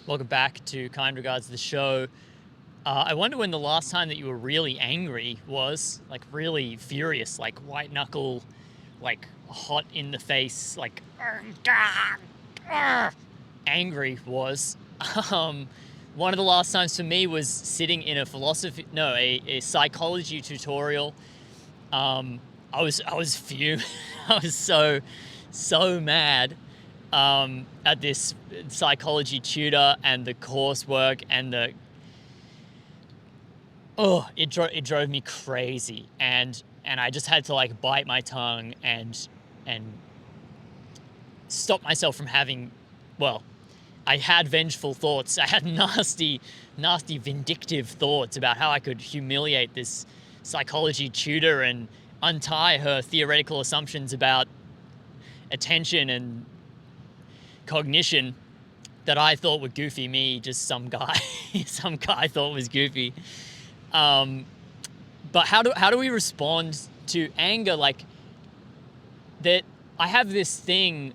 Welcome back to Kind Regards the show. I wonder when the last time that you were really angry was, like really furious, like white knuckle, like hot in the face, like angry was. Um, One of the last times for me was sitting in a psychology tutorial. I was fuming. I was so mad at this psychology tutor and the coursework and it drove me crazy, and I just had to like bite my tongue and stop myself from having, well, I had vengeful thoughts. I had nasty vindictive thoughts about how I could humiliate this psychology tutor and untie her theoretical assumptions about attention and cognition that I thought were goofy. Me, just some guy, some guy thought was goofy. Um, but how do we respond to anger? Like that, I have this thing.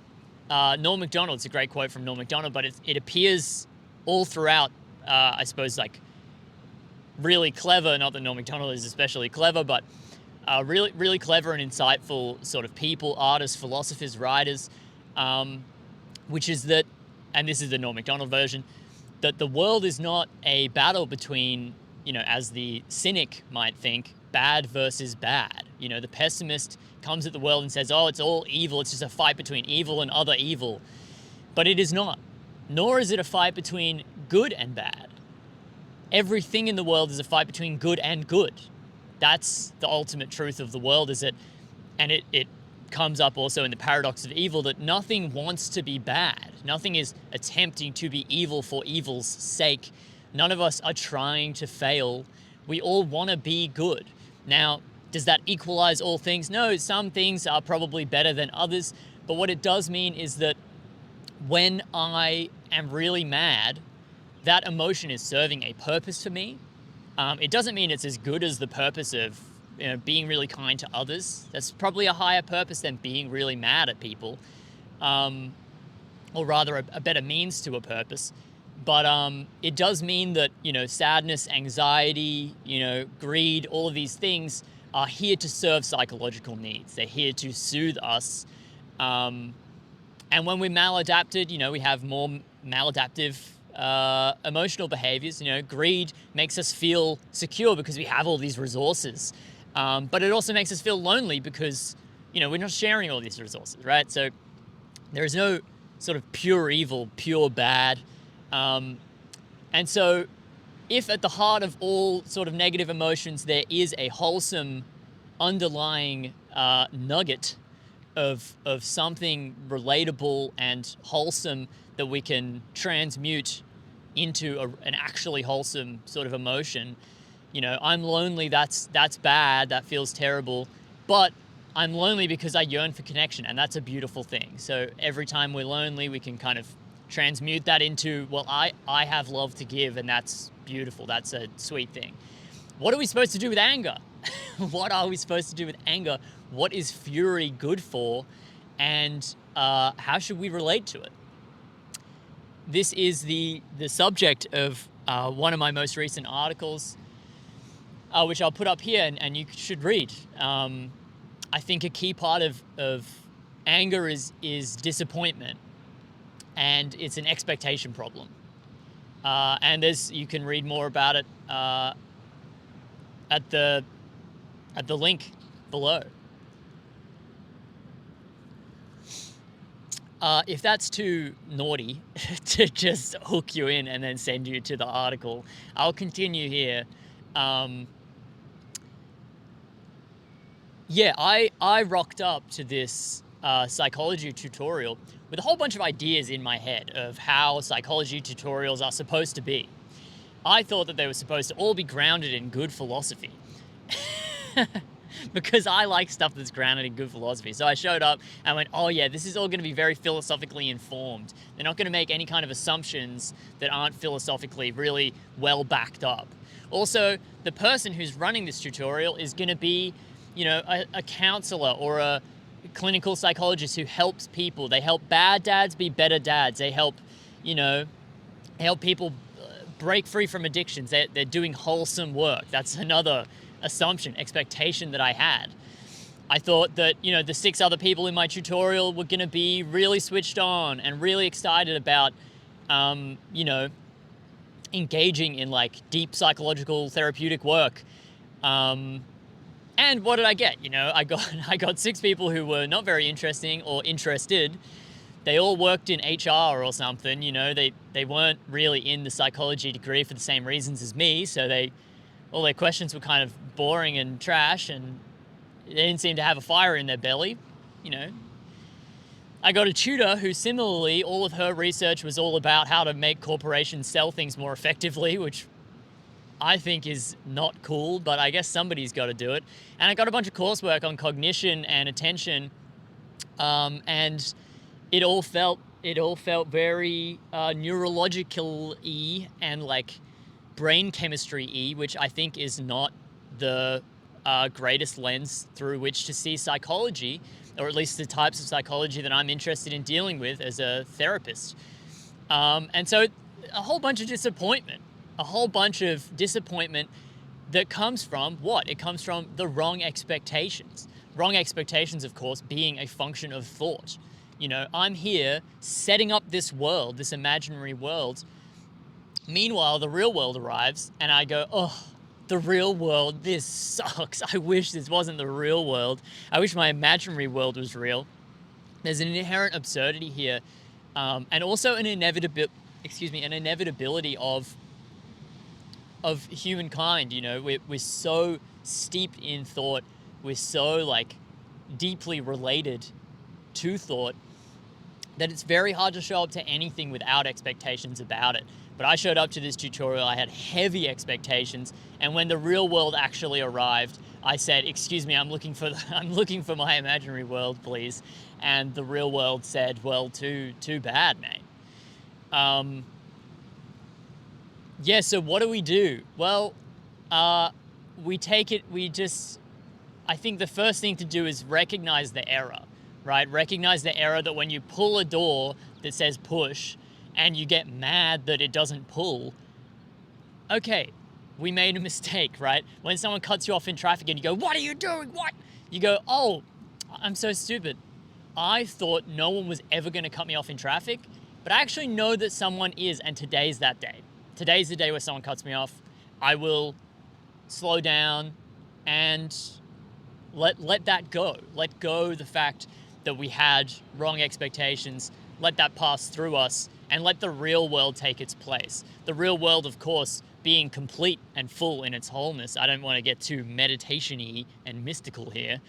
Norm Macdonald. It's a great quote from Norm Macdonald, but it appears all throughout. I suppose like really clever. Not that Norm Macdonald is especially clever, but really clever and insightful sort of people, artists, philosophers, writers. Which is that, and this is the Norm Macdonald version, that the world is not a battle between, as the cynic might think, bad versus bad. The pessimist comes at the world and says, oh, it's all evil. It's just a fight between evil and other evil. But it is not. Nor is it a fight between good and bad. Everything in the world is a fight between good and good. That's the ultimate truth of the world, is it? And it comes up also in the paradox of evil, that nothing wants to be bad. Nothing is attempting to be evil for evil's sake. None of us are trying to fail. We all want to be good. Now, does that equalize all things? No, some things are probably better than others. But what it does mean is that when I am really mad, that emotion is serving a purpose for me. It doesn't mean it's as good as the purpose of being really kind to others. That's probably a higher purpose than being really mad at people, or rather a better means to a purpose. But it does mean that, sadness, anxiety, greed, all of these things are here to serve psychological needs. They're here to soothe us. And when we're maladapted, we have more maladaptive emotional behaviors. Greed makes us feel secure because we have all these resources. But it also makes us feel lonely because, we're not sharing all these resources, right? So there is no sort of pure evil, pure bad. And so if at the heart of all sort of negative emotions, there is a wholesome underlying nugget of something relatable and wholesome that we can transmute into an actually wholesome sort of emotion. I'm lonely, that's bad, that feels terrible, but I'm lonely because I yearn for connection, and that's a beautiful thing. So every time we're lonely, we can kind of transmute that into, well, I have love to give, and that's beautiful, that's a sweet thing. What are we supposed to do with anger? What are we supposed to do with anger? What is fury good for? And how should we relate to it? This is the subject of one of my most recent articles, which I'll put up here and you should read. I think a key part of anger is disappointment, and it's an expectation problem. And you can read more about it at the link below. If that's too naughty to just hook you in and then send you to the article, I'll continue here. Yeah, I rocked up to this psychology tutorial with a whole bunch of ideas in my head of how psychology tutorials are supposed to be. I thought that they were supposed to all be grounded in good philosophy. Because I like stuff that's grounded in good philosophy. So I showed up and went, oh yeah, this is all going to be very philosophically informed. They're not going to make any kind of assumptions that aren't philosophically really well backed up. Also, the person who's running this tutorial is going to be, a counselor or a clinical psychologist who helps people. They help bad dads be better dads. They help, help people break free from addictions. They're doing wholesome work. That's another assumption, expectation that I had. I thought that, the 6 other people in my tutorial were going to be really switched on and really excited about, engaging in like deep psychological therapeutic work. And what did I get? I got 6 people who were not very interesting or interested. They all worked in HR or something, they weren't really in the psychology degree for the same reasons as me. So all their questions were kind of boring and trash, and they didn't seem to have a fire in their belly, I got a tutor who similarly, all of her research was all about how to make corporations sell things more effectively, which I think is not cool, but I guess somebody's got to do it. And I got a bunch of coursework on cognition and attention, and it all felt very neurological-y and like brain chemistry-y, which I think is not the greatest lens through which to see psychology, or at least the types of psychology that I'm interested in dealing with as a therapist. And so a whole bunch of disappointment that comes from what? It comes from the wrong expectations. Wrong expectations, of course, being a function of thought. I'm here setting up this world, this imaginary world. Meanwhile, the real world arrives and I go, oh, the real world, this sucks. I wish this wasn't the real world. I wish my imaginary world was real. There's an inherent absurdity here, and also an inevitability of humankind. We're so steeped in thought. We're so like deeply related to thought that it's very hard to show up to anything without expectations about it. But I showed up to this tutorial, I had heavy expectations, and when the real world actually arrived, I said, "Excuse me, I'm looking for my imaginary world, please." And the real world said, "Well, too bad, mate." Yeah, so what do? Well, we take it, I think the first thing to do is recognize the error, right? Recognize the error that when you pull a door that says push and you get mad that it doesn't pull, okay, we made a mistake, right? When someone cuts you off in traffic and you go, "What are you doing? What?" You go, "Oh, I'm so stupid. I thought no one was ever going to cut me off in traffic, but I actually know that someone is, and today's that day. Today's the day where someone cuts me off. I will slow down and let that go. Let go the fact that we had wrong expectations. Let that pass through us and let the real world take its place." The real world, of course, being complete and full in its wholeness. I don't want to get too meditation-y and mystical here,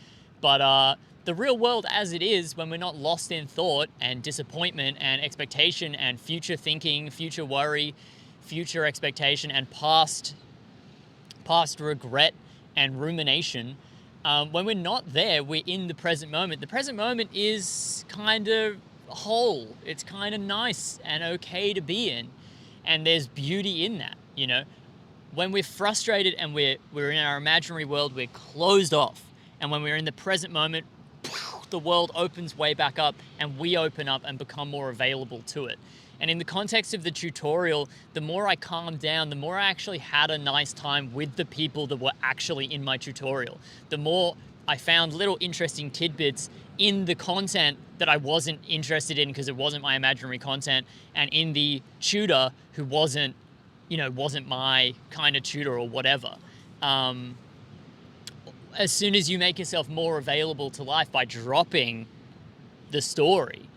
but the real world as it is, when we're not lost in thought and disappointment and expectation and future thinking, future worry, future expectation, and past regret and rumination, when we're not there, we're in the present moment. The present moment is kind of whole. It's kind of nice and okay to be in, and there's beauty in that. When we're frustrated and we're in our imaginary world, we're closed off, and when we're in the present moment, the world opens way back up and we open up and become more available to it. And in the context of the tutorial, the more I calmed down, the more I actually had a nice time with the people that were actually in my tutorial. The more I found little interesting tidbits in the content that I wasn't interested in because it wasn't my imaginary content, and in the tutor who wasn't my kind of tutor or whatever. As soon as you make yourself more available to life by dropping the story,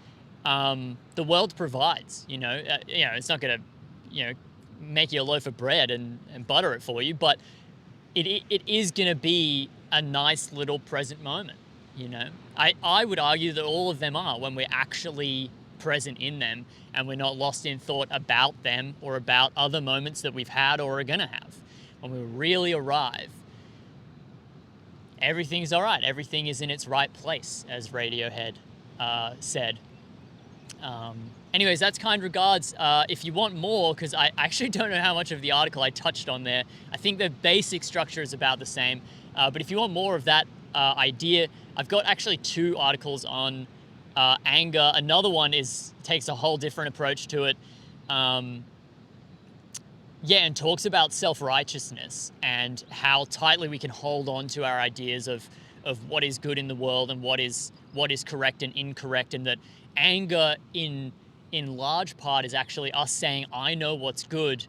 the world provides. It's not going to, make you a loaf of bread and butter it for you, but it is going to be a nice little present moment. I would argue that all of them are, when we're actually present in them and we're not lost in thought about them or about other moments that we've had or are going to have. When we really arrive, everything's all right. Everything is in its right place, as Radiohead said. Anyways, that's kind regards. If you want more, because I actually don't know how much of the article I touched on there. I think the basic structure is about the same. But if you want more of that idea, I've got actually 2 articles on anger. Another one takes a whole different approach to it. Yeah, and talks about self-righteousness and how tightly we can hold on to our ideas of what is good in the world and what is correct and incorrect, and that anger in large part is actually us saying, I know what's good,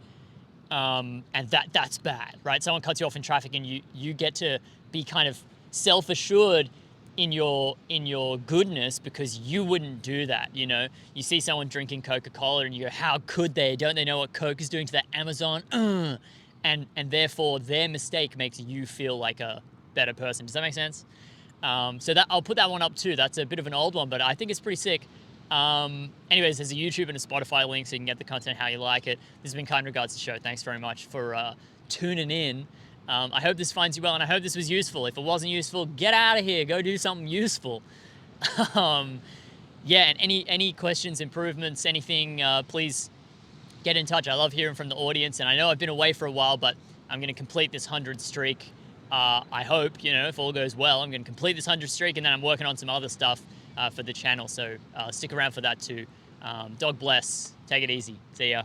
and that's bad, right? Someone cuts you off in traffic, and you get to be kind of self-assured in your goodness because you wouldn't do that. You know, you see someone drinking Coca-Cola and you go, how could they? Don't they know what Coke is doing to the Amazon? And therefore their mistake makes you feel like a better person. Does that make sense? So that I'll put that one up too. That's a bit of an old one, but I think it's pretty sick. Anyways, there's a YouTube and a Spotify link so you can get the content how you like it. This has been Kind Regards to Show. Thanks very much for tuning in. I hope this finds you well, and I hope this was useful. If it wasn't useful, get out of here. Go do something useful. Yeah, and any questions, improvements, anything, please get in touch. I love hearing from the audience, and I know I've been away for a while, but I'm going to complete this 100 streak. I hope, you know, if all goes well, I'm going to complete this 100 streak, and then I'm working on some other stuff for the channel. So stick around for that too. Dog bless. Take it easy. See ya.